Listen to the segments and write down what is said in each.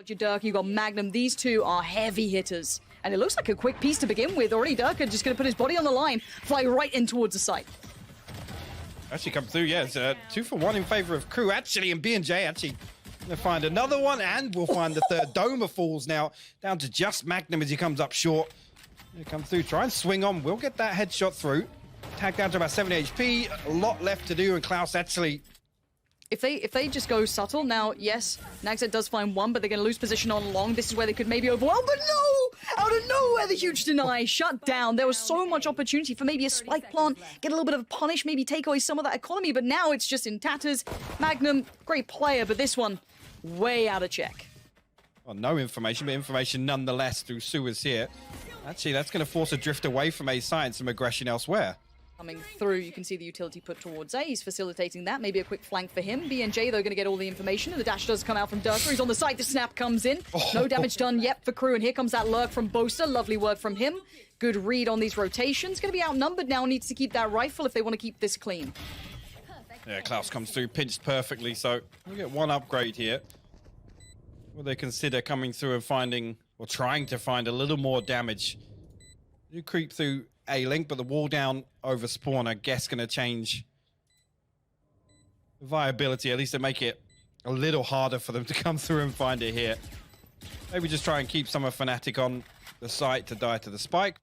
Your Durka, you got Magnum. These two are heavy hitters. And it looks like a quick piece to begin with. Already Durka just going to put his body on the line, fly right in towards the site. Actually come through, yeah. It's 2 for 1 in favor of Crew, actually. And B&J actually going to find another one. And we'll find the third. Doma falls now down to just Magnum as he comes up short. He'll come through, try and swing on. We'll get that headshot through. Tag down to about 70 HP. A lot left to do. And Klaus actually... If they just go subtle, now, yes, genghsta does find one, but they're going to lose position on long. This is where they could maybe overwhelm, but no! Out of nowhere, the huge deny, shut down. There was so much opportunity for maybe a spike plant, get a little bit of a punish, maybe take away some of that economy, but now it's just in tatters. Magnum, great player, but this one, way out of check. Well, no information, but information nonetheless through Sewers here. Actually, that's going to force a drift away from A side and some aggression elsewhere. Coming through, you can see the utility put towards A. He's facilitating that. Maybe a quick flank for him. B&J, though, going to get all the information. And the dash does come out from Durka. He's on the side. The snap comes in. No damage done yet for Crew. And here comes that lurk from Boaster. Lovely work from him. Good read on these rotations. Going to be outnumbered now. Needs to keep that rifle if they want to keep this clean. Yeah, Klaus comes through, pinched perfectly. So we'll get one upgrade here. Will they consider coming through and finding, or trying to find a little more damage? You creep through A-Link, but the wall down over spawn, I guess, going to change viability. At least to make it a little harder for them to come through and find it here. Maybe just try and keep some of Fnatic on the site to die to the spike.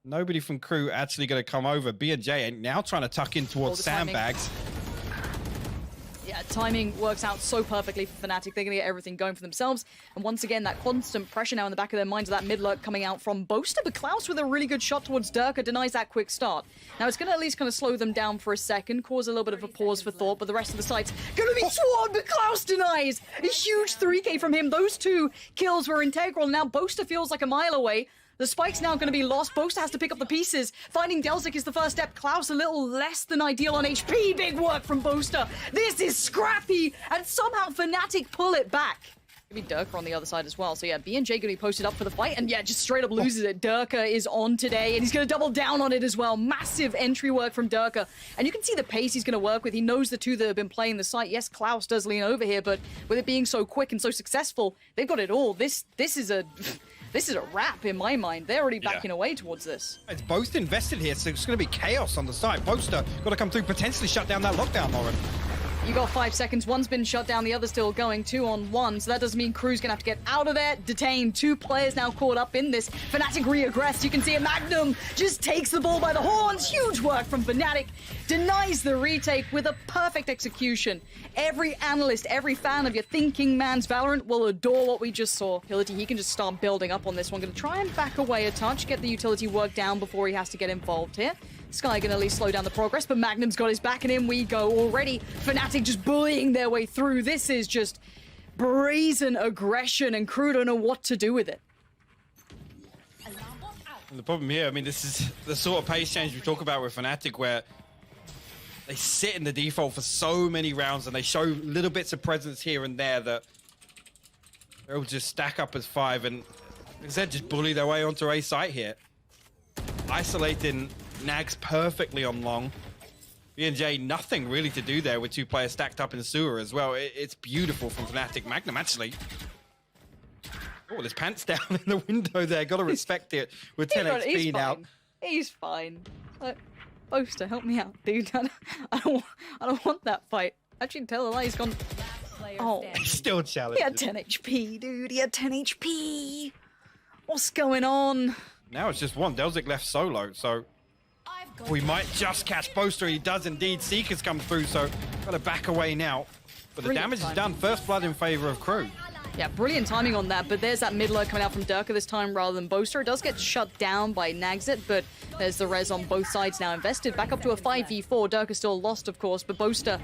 Nobody from Crew actually going to come over. B&J now trying to tuck in towards sandbags. Yeah, timing works out so perfectly for Fnatic. They're going to get everything going for themselves. And once again, that constant pressure now in the back of their minds of that mid lurk coming out from Boaster. But Klaus with a really good shot towards Durka denies that quick start. Now it's going to at least kind of slow them down for a second, cause a little bit of a pause for thought, but the rest of the site's going to be swarmed, but Klaus denies. A huge 3K from him. Those two kills were integral. Now Boaster feels like a mile away. The spike's now going to be lost. Boaster has to pick up the pieces. Finding Delzik is the first step. Klaus a little less than ideal on HP. Big work from Boaster. This is scrappy. And somehow Fnatic pull it back. Maybe Durka on the other side as well. So yeah, B&J going to be posted up for the fight. And yeah, just straight up loses it. Durka is on today. And he's going to double down on it as well. Massive entry work from Durka. And you can see the pace he's going to work with. He knows the two that have been playing the site. Yes, Klaus does lean over here. But with it being so quick and so successful, they've got it all. This is a... This is a wrap in my mind. They're already backing away towards this. It's both invested here, so it's going to be chaos on the side. Boaster got to come through, potentially shut down that lockdown, Lauren. You got 5 seconds. One's been shut down, the other's still going 2-on-1. So that does mean Crew's gonna have to get out of there, detained. 2 players now caught up in this. Fnatic re-aggressed. You can see a Magnum just takes the ball by the horns. Huge work from Fnatic. Denies the retake with a perfect execution. Every analyst, every fan of your thinking man's Valorant will adore what we just saw. Utility, he can just start building up on this one. Gonna try and back away a touch, get the utility work down before he has to get involved here. Sky gonna at least slow down the progress, but Magnum's got his back, and in we go already. Fnatic just bullying their way through. This is just brazen aggression, and Crew don't know what to do with it. And the problem here, I mean, this is the sort of pace change we talk about with Fnatic, where they sit in the default for so many rounds, and they show little bits of presence here and there that they'll just stack up as 5, and like I said, just bully their way onto A site here. Isolating Nags perfectly on long. B&J, nothing really to do there with 2 players stacked up in sewer as well. It's beautiful from Fnatic. Magnum actually. Oh, there's pants down in the window there. Got to respect it with 10 HP now. He's fine. Boaster, help me out, dude. I don't want that fight. Actually, tell a lie, he's gone. Oh, he's still challenged. He had 10 HP, dude. He had 10 HP. What's going on? Now it's just one. Delzik left solo, so we might just catch Boaster. He does indeed. Seekers come through, so got to back away now. But the damage is done. First blood in favor of Crew. Yeah, brilliant timing on that, but there's that mid lurk coming out from Durka this time rather than Boaster. It does get shut down by genghsta, but there's the res on both sides now invested. Back up to a 5v4. Durka still lost, of course, but Boaster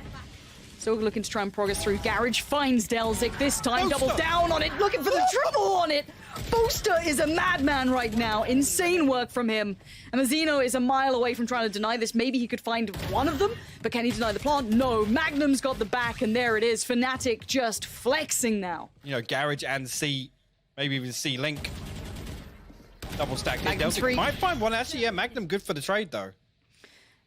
still looking to try and progress through. Garage finds Delzik this time. Boaster. Double down on it, looking for the triple on it. Boaster is a madman right now. Insane work from him. And Mazzino is a mile away from trying to deny this. Maybe he could find one of them, but can he deny the plant? No. Magnum's got the back, and there it is. Fnatic just flexing now. You know, Garage and C, maybe even C Link. Double stack here. Magnum's Delzik free. might find one. Actually, yeah, Magnum good for the trade, though.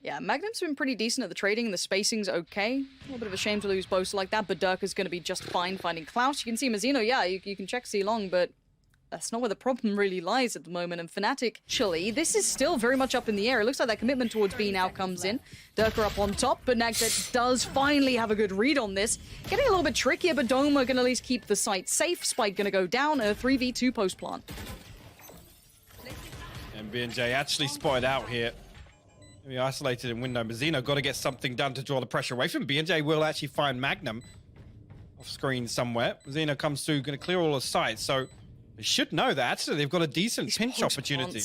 Yeah, Magnum's been pretty decent at the trading. The spacing's okay. A little bit of a shame to lose Boaster like that, but Durka's going to be just fine finding Klaus. You can see Mazzino, yeah, you can check C-Long, but that's not where the problem really lies at the moment. And Fnatic, actually, this is still very much up in the air. It looks like that commitment towards B now comes in. Durka up on top, but genghsta does finally have a good read on this. Getting a little bit trickier, but Doma going to at least keep the site safe. Spike going to go down, and a 3v2 post plant. And bjor actually spotted out here. Maybe isolated in window. Mazzino got to get something done to draw the pressure away from bjor. Will actually find Magnum off screen somewhere. Mazzino comes through, going to clear all the sides. So they should know that actually they've got a decent pinch opportunity.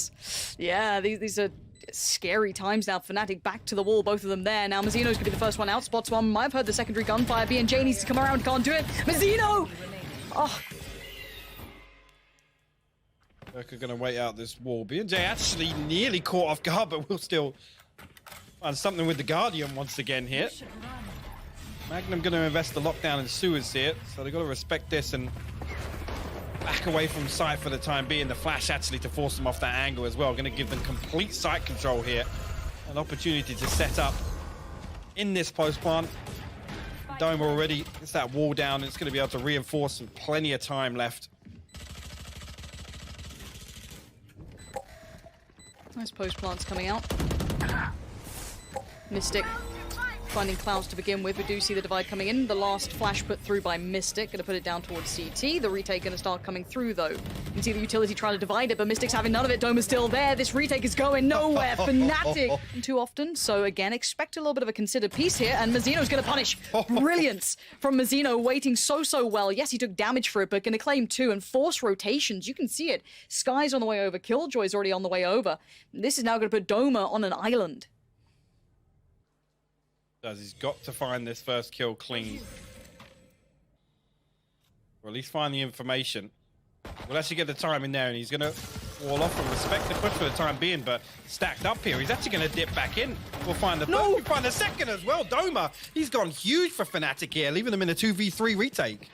Yeah, these are scary times now. Fnatic back to the wall, both of them there. Now Mazzino's going to be the first one out. Spots one. Might have heard the secondary gunfire. bjor needs to come around. Can't do it. Mazzino! Oh. Durka going to wait out this wall. bjor actually nearly caught off guard, but will still find something with the Guardian once again here. Magnum going to invest the lockdown in sewers here, so they've got to respect this and back away from sight for the time being. The flash actually to force them off that angle as well. Going to give them complete sight control here. An opportunity to set up in this post plant. Dome already gets that wall down. It's going to be able to reinforce with plenty of time left. Nice post plants coming out. Mystic finding Klaus to begin with. We do see the divide coming in. The last flash put through by Mystic. Going to put it down towards CT. The retake going to start coming through, though. You can see the utility trying to divide it, but Mystic's having none of it. Doma's still there. This retake is going nowhere. Fnatic too often. So, again, expect a little bit of a considered piece here, and Mazzino's going to punish. Brilliance from Mazzino, waiting so well. Yes, he took damage for it, but going to claim 2 and force rotations. You can see it. Sky's on the way over. Killjoy's already on the way over. This is now going to put Doma on an island. He's got to find this first kill clean. Or at least find the information. We'll actually get the time in there, and he's going to wall off and respect the push for the time being, but stacked up here. He's actually going to dip back in. We'll find the first, we'll find the second as well. Doma, he's gone huge for Fnatic here, leaving them in a 2v3 retake.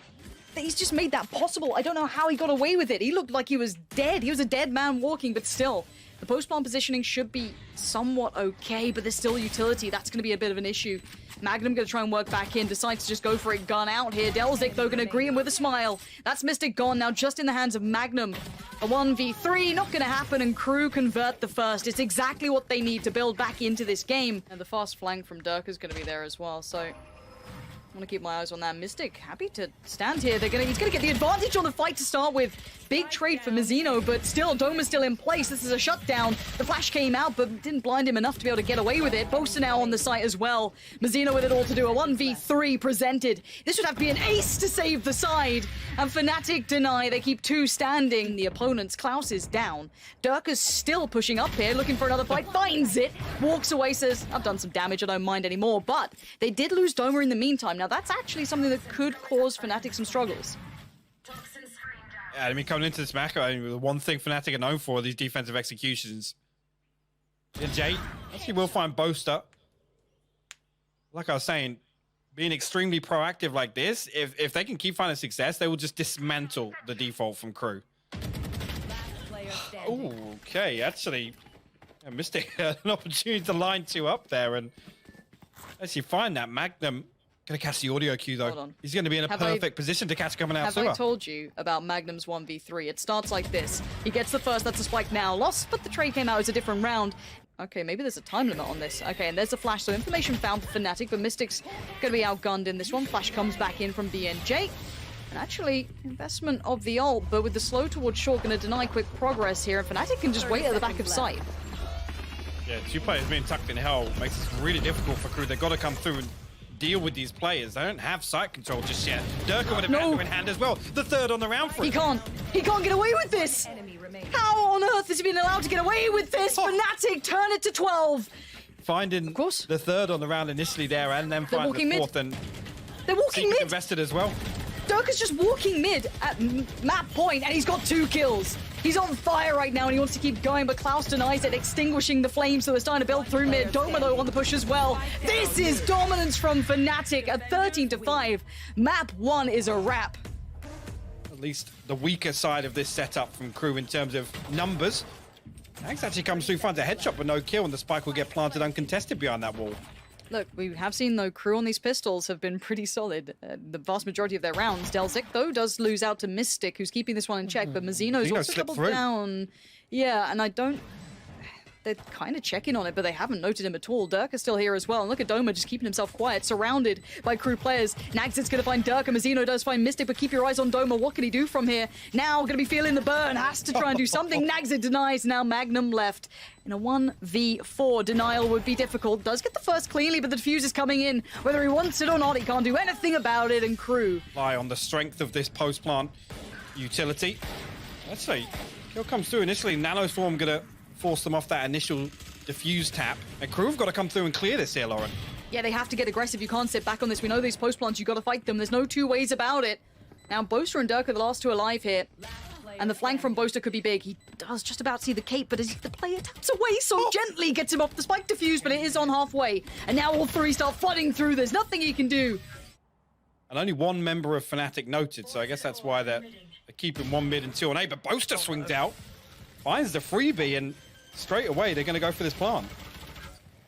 He's just made that possible. I don't know how he got away with it. He looked like he was dead. He was a dead man walking, but still. The post-plant positioning should be somewhat okay, but there's still utility. That's going to be a bit of an issue. Magnum going to try and work back in. Decides to just go for it. Gun out here. Delzik, though, going to agree him with a smile. That's Mystic gone. Now just in the hands of Magnum. A 1v3, not going to happen, and Crew convert the first. It's exactly what they need to build back into this game. And the fast flank from Durka is going to be there as well, so I want to keep my eyes on that. Mystic, happy to stand here. He's going to get the advantage on the fight to start with. Big trade for Mazzino, but still, Doma's still in place. This is a shutdown. The flash came out, but didn't blind him enough to be able to get away with it. Boaster now on the site as well. Mazzino with it all to do. A 1v3 presented. This would have to be an ace to save the side. And Fnatic deny. They keep 2 standing. The opponent's Klaus is down. Durka's still pushing up here, looking for another fight. Finds it. Walks away, says, I've done some damage. I don't mind anymore. But they did lose Doma in the meantime. Now, that's actually something that could cause Fnatic some struggles. Yeah, I mean, coming into this match, I mean, the one thing Fnatic are known for are these defensive executions. bjor actually will find Boaster. Like I was saying, being extremely proactive like this, if they can keep finding success, they will just dismantle the default from Crew. Oh, okay, actually, I missed an opportunity to line 2 up there, and actually find that Magnum. Gonna catch the audio cue though. He's gonna be in a perfect position to catch coming out. Have I told you about Magnum's 1v3? It starts like this. He gets the first, that's a spike now. Lost, but the trade came out as a different round. Okay, maybe there's a time limit on this. Okay, and there's a flash, so information found for Fnatic, but Mystic's gonna be outgunned in this one. Flash comes back in from bjor. And actually, investment of the ult, but with the slow towards short, gonna deny quick progress here, and Fnatic can just wait at the back of sight. Yeah, 2 players being tucked in hell makes this really difficult for Crew. They've got to come through and deal with these players. They don't have sight control just yet. Durka with a banner in hand as well. The third on the round for him. He can't get away with this. How on earth has he been allowed to get away with this? Fnatic turn it to 12. Finding the third on the round initially there, and then finding the fourth. And they're walking mid. Invested as well. Durka's just walking mid at map point, and he's got 2 kills. He's on fire right now, and he wants to keep going, but Klaus denies it, extinguishing the flames, so they're starting to build through mid. Doma, though, on the push as well. This is dominance from Fnatic at 13-5. Map 1 is a wrap. At least the weaker side of this setup from Crew in terms of numbers. Axe actually comes through, finds a headshot but no kill, and the spike will get planted uncontested behind that wall. Look, we have seen, though, crew on these pistols have been pretty solid. The vast majority of their rounds. Delzik, though, does lose out to Mystic, who's keeping this one in check, but Mazino's also doubled down. Yeah, and I don't... They're kind of checking on it, but they haven't noted him at all. Durka still here as well. And look at Doma just keeping himself quiet, surrounded by crew players. Nagzit's going to find Durka. Mazino does find Mystic, but keep your eyes on Doma. What can he do from here? Now going to be feeling the burn. Has to try and do something. Nagzit denies. Now Magnum left. In a 1v4, denial would be difficult. Does get the first cleanly, but the defuse is coming in. Whether he wants it or not, he can't do anything about it. And crew lie on the strength of this post-plant utility. Let's see. Kill comes through initially. Nanoswarm going to force them off that initial diffuse tap. And crew have got to come through and clear this here, Lauren. Yeah, they have to get aggressive. You can't sit back on this. We know these post plants, you got to fight them. There's no two ways about it. Now, Boaster and Durka, the last two alive here. And the flank from Boaster could be big. He does just about see the cape, but as the player taps away so gently, gets him off the spike diffuse, but it is on halfway. And now all three start flooding through. There's nothing he can do. And only one member of Fnatic noted, so I guess that's why they're keeping 1 mid and 2 on A. But Boaster swings out, finds the freebie, and straight away, they're going to go for this plant.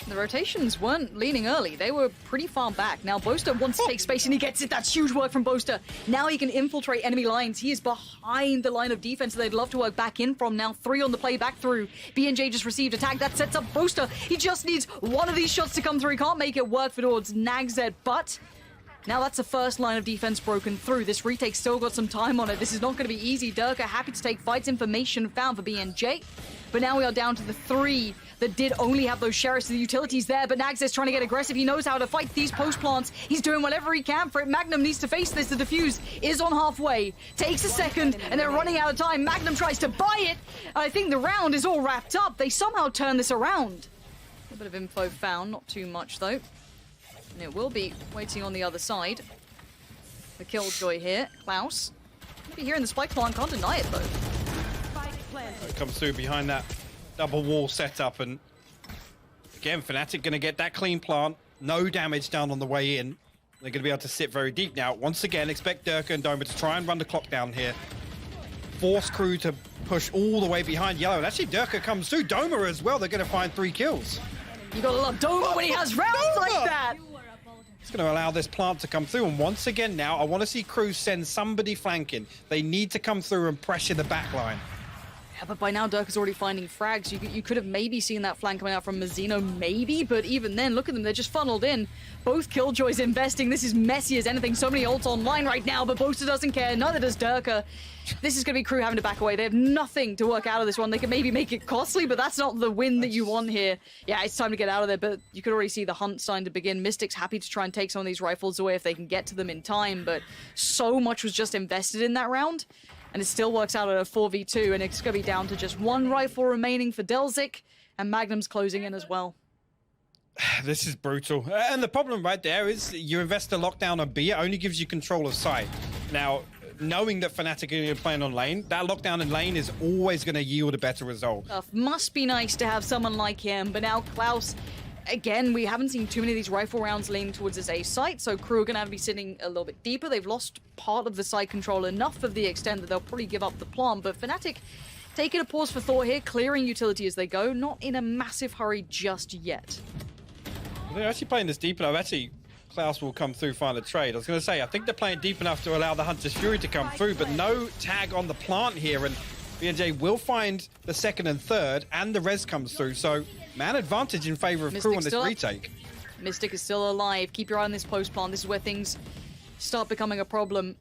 The rotations weren't leaning early. They were pretty far back. Now, Boaster wants to take space, and he gets it. That's huge work from Boaster. Now he can infiltrate enemy lines. He is behind the line of defense that they'd love to work back in from. Now, 3 on the play back through. BNJ just received attack. That sets up Boaster. He just needs one of these shots to come through. He can't make it work for towards Nagzed, but now that's the first line of defense broken through. This retake still got some time on it. This is not going to be easy. Durka happy to take fights. Information found for BNJ. But now we are down to the 3 that did only have those sheriffs and the utilities there. But Nags is trying to get aggressive. He knows how to fight these post plants. He's doing whatever he can for it. Magnum needs to face this. The defuse is on halfway. Takes a second, and they're running out of time. Magnum tries to buy it. I think the round is all wrapped up. They somehow turn this around. A bit of info found. Not too much, though. And it will be waiting on the other side. The Killjoy here. Klaus. Maybe here in the spike plant. Can't deny it, though. It comes through behind that double wall setup, and again, Fnatic going to get that clean plant. No damage down on the way in. They're going to be able to sit very deep now. Once again, expect Durka and Doma to try and run the clock down here. Force crew to push all the way behind yellow. And actually, Durka comes through. Doma as well. They're going to find 3 kills. You gotta love Doma when he has rounds like that. It's going to allow this plant to come through. And once again now, I want to see crew send somebody flanking. They need to come through and pressure the back line. Yeah, but by now Durka's already finding frags. You could have maybe seen that flank coming out from Mazino, maybe, but even then, look at them, they're just funneled in. Both Killjoys investing. This is messy as anything. So many ults online right now, but Boaster doesn't care, neither does Durka. This is going to be crew having to back away. They have nothing to work out of this one. They can maybe make it costly, but that's not the win that you want here. Yeah, it's time to get out of there, but you could already see the hunt starting to begin. Mystic's happy to try and take some of these rifles away if they can get to them in time, but so much was just invested in that round. And it still works out at a 4v2, and it's going to be down to just 1 rifle remaining for Delzik, and Magnum's closing in as well. This is brutal. And the problem right there is you invest a lockdown on B, it only gives you control of sight. Now, knowing that Fnatic are going to play on lane, that lockdown in lane is always going to yield a better result. Must be nice to have someone like him, but now Klaus... Again, we haven't seen too many of these rifle rounds leaning towards this A site, so crew are going to have to be sitting a little bit deeper. They've lost part of the site control enough of the extent that they'll probably give up the plant, but Fnatic taking a pause for thought here, clearing utility as they go, not in a massive hurry just yet. They're actually playing this deep enough. Actually, Klaus will come through, find a trade. I was going to say, I think they're playing deep enough to allow the Hunter's Fury to come through, but no tag on the plant here, and BNJ will find the second and third, and the res comes through, so man advantage in favor of crew on this retake. Mystic is still alive. Keep your eye on this post plant. This is where things start becoming a problem.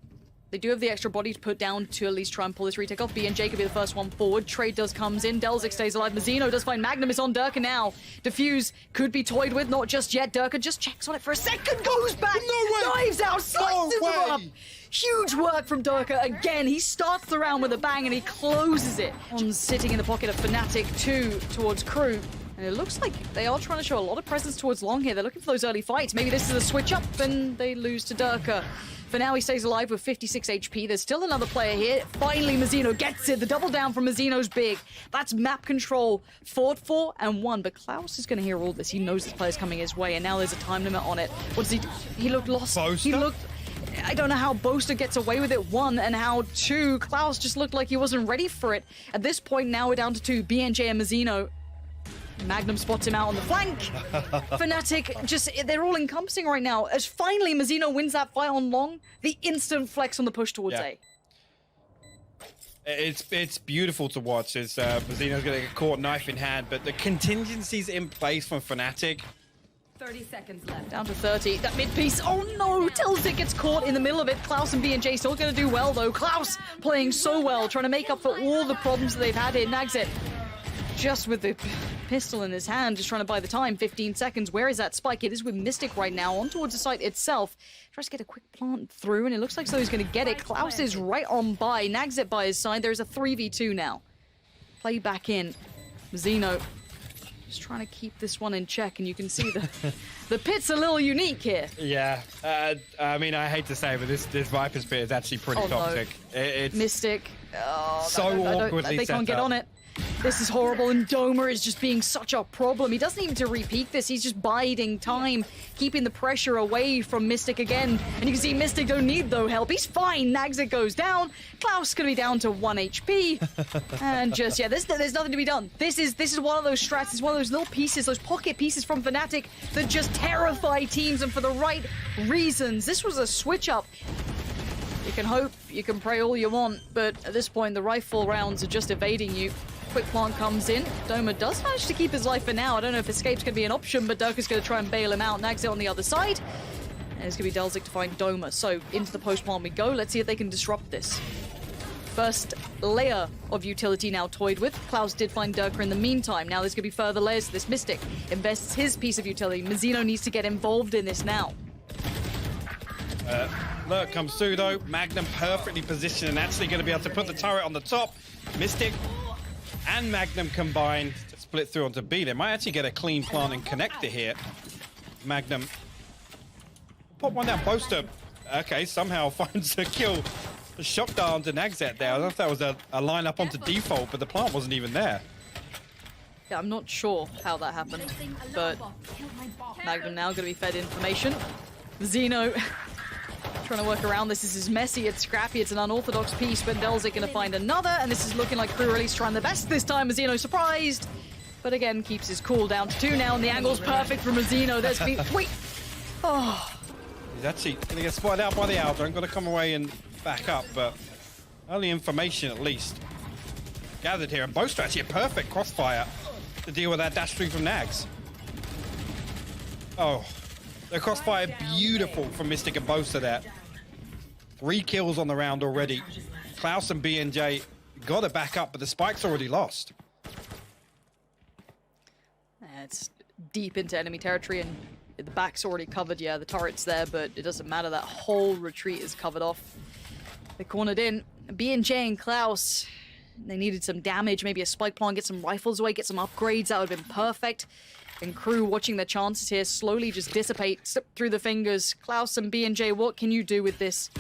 They do have the extra body to put down to at least try and pull this retake off. BNJ could be the first one forward. Trade comes in. Delzik stays alive. Mazino does find Magnum. Is on Durka now. Diffuse could be toyed with. Not just yet. Durka just checks on it for a second. Goes back. No way. Dives out. Slices No him way. up. Huge work from Durka again. He starts the round with a bang and he closes it. On sitting in the pocket of Fnatic 2 towards crew. And it looks like they are trying to show a lot of presence towards long here. They're looking for those early fights. Maybe this is a switch up and they lose to Durka. For now, he stays alive with 56 HP. There's still another player here. Finally, Mazino gets it. The double down from Mazino's big. That's map control. Fought for and won. But Klaus is going to hear all this. He knows this player's coming his way, and now there's a time limit on it. What does he do? He looked lost. Boaster? He looked... I don't know how Boaster gets away with it, one, and how two, Klaus just looked like he wasn't ready for it. At this point, now we're down to two, bjor and Mazzino. Magnum spots him out on the flank. Fnatic, just, they're all encompassing right now. As finally Mazzino wins that fight on long, the instant flex on the push towards A. It's beautiful to watch as Mazzino's going to get caught knife in hand, but the contingencies in place from Fnatic. 30 seconds left. Down to 30. That mid piece. Oh no! Delzik gets caught in the middle of it. Klaus and bjor still going to do well though. Klaus playing so well, trying to make up for all the problems that they've had here. Nagset just with the pistol in his hand, just trying to buy the time. 15 seconds. Where is that spike? It is with Mystic right now, on towards the site itself. Tries to get a quick plant through, and it looks like so he's going to get it. Klaus is right on by. Nagset by his side. There's a 3v2 now. Play back in. Mazzino just trying to keep this one in check, and you can see the pit's a little unique here. Yeah, I mean, I hate to say, but this Viper's pit is actually pretty toxic. No. It's Mystic. Oh, so awkwardly they can't get on it. This is horrible, and Doma is just being such a problem. He doesn't need to repeat this. He's just biding time, keeping the pressure away from Mystic again. And you can see Mystic don't need though help. He's fine. Nagset goes down. Klaus gonna be down to 1 HP. And just, yeah, there's nothing to be done. This is one of those strats. It's one of those little pieces, those pocket pieces from Fnatic that just terrify teams, and for the right reasons. This was a switch up. You can hope, you can pray all you want, but at this point the rifle rounds are just evading you. Quick plant comes in. Doma does manage to keep his life for now. I don't know if escape's going to be an option, but Dirk is going to try and bail him out. Nagset on the other side. And it's going to be Delzik to find Doma. So into the post plant we go. Let's see if they can disrupt this. First layer of utility now toyed with. Klaus did find Dirk in the meantime. Now there's going to be further layers to this. Mystic invests his piece of utility. Mazzino needs to get involved in this now. Lurk comes through though. Magnum perfectly positioned and actually going to be able to put the turret on the top. Mystic and Magnum combined to split through onto B. They might actually get a clean plant and connector here. Magnum pop one down. Boaster, okay, somehow finds a kill. A shot down to Nagset there. I don't know if that was a line up onto default, but the plant wasn't even there. Yeah, I'm not sure how that happened, but Magnum now going to be fed information. Zeno trying to work around this. This is messy, it's scrappy, it's an unorthodox piece, but Delzik going to find another, and this is looking like Crew Release trying their best this time. Mazzino surprised, but again keeps his cool down to 2 now, and the angle's perfect for Mazzino. There's wait! Oh. He's actually going to get spotted out by the Aldrin. Got to come away and back up, but only information at least gathered here. And Boaster actually a perfect crossfire to deal with that dash through from Nags. Oh, the crossfire beautiful from Mystic and Boaster there. 3 kills on the round already. Klaus and bjor got to back up, but the spike's already lost. It's deep into enemy territory, and the back's already covered. Yeah, the turret's there, but it doesn't matter. That whole retreat is covered off. They cornered in. bjor and Klaus, they needed some damage, maybe a spike plant, get some rifles away, get some upgrades. That would have been perfect. And Crew watching their chances here slowly just dissipate, slip through the fingers. Klaus and bjor, what can you do with this?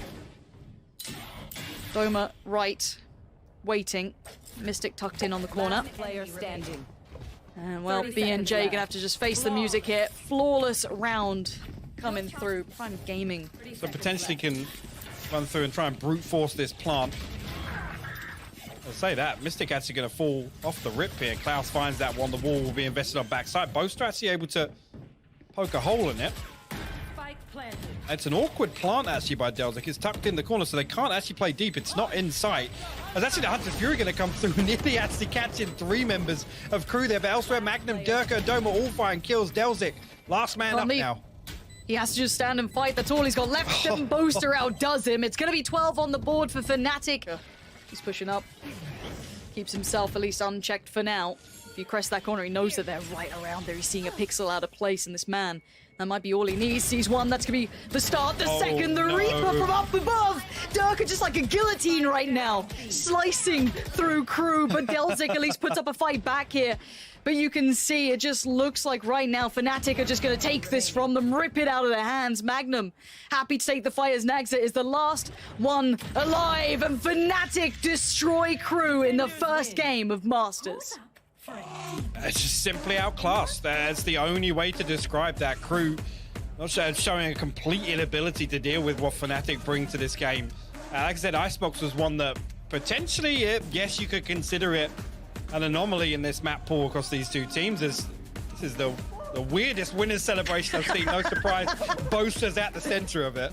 Doma right, waiting. Mystic tucked in on the corner. Player standing. And well, bjor gonna have to just face the music here. Flawless round coming through. Prime Gaming. So potentially can run through and try and brute force this plant. I'll say that. Mystic actually going to fall off the rip here. Klaus finds that one. The wall will be invested on backside. Boaster actually able to poke a hole in it. It's an awkward plant actually by Delzik. It's tucked in the corner, so they can't actually play deep. It's not in sight. There's actually the Hunter Fury going to come through, nearly actually catching 3 members of Crew there. But elsewhere, Magnum, Durka, Doma all firing kills. Delzik, last man up now. He has to just stand and fight. That's all he's got left. And Boaster outdoes him. It's going to be 12 on the board for Fnatic. He's pushing up. Keeps himself at least unchecked for now. If you crest that corner, he knows that they're right around there. He's seeing a pixel out of place, in this man, that might be all he needs. Sees one, that's gonna be the start. The second, the Reaper from up above. Durka just like a guillotine right now, slicing through Crew, but Delzik at least puts up a fight back here. But you can see it just looks like right now Fnatic are just going to take this from them, rip it out of their hands. Magnum happy to take the fight as Nagset is the last one alive, and Fnatic destroy Crew in the first game of Masters. It's just simply outclassed. That's the only way to describe that. Crew Not showing a complete inability to deal with what Fnatic bring to this game. Like I said, Icebox was one that potentially, yes, you could consider it an anomaly in this map pool across these two teams. This is the weirdest winners celebration I've seen. No surprise, Boaster's at the center of it.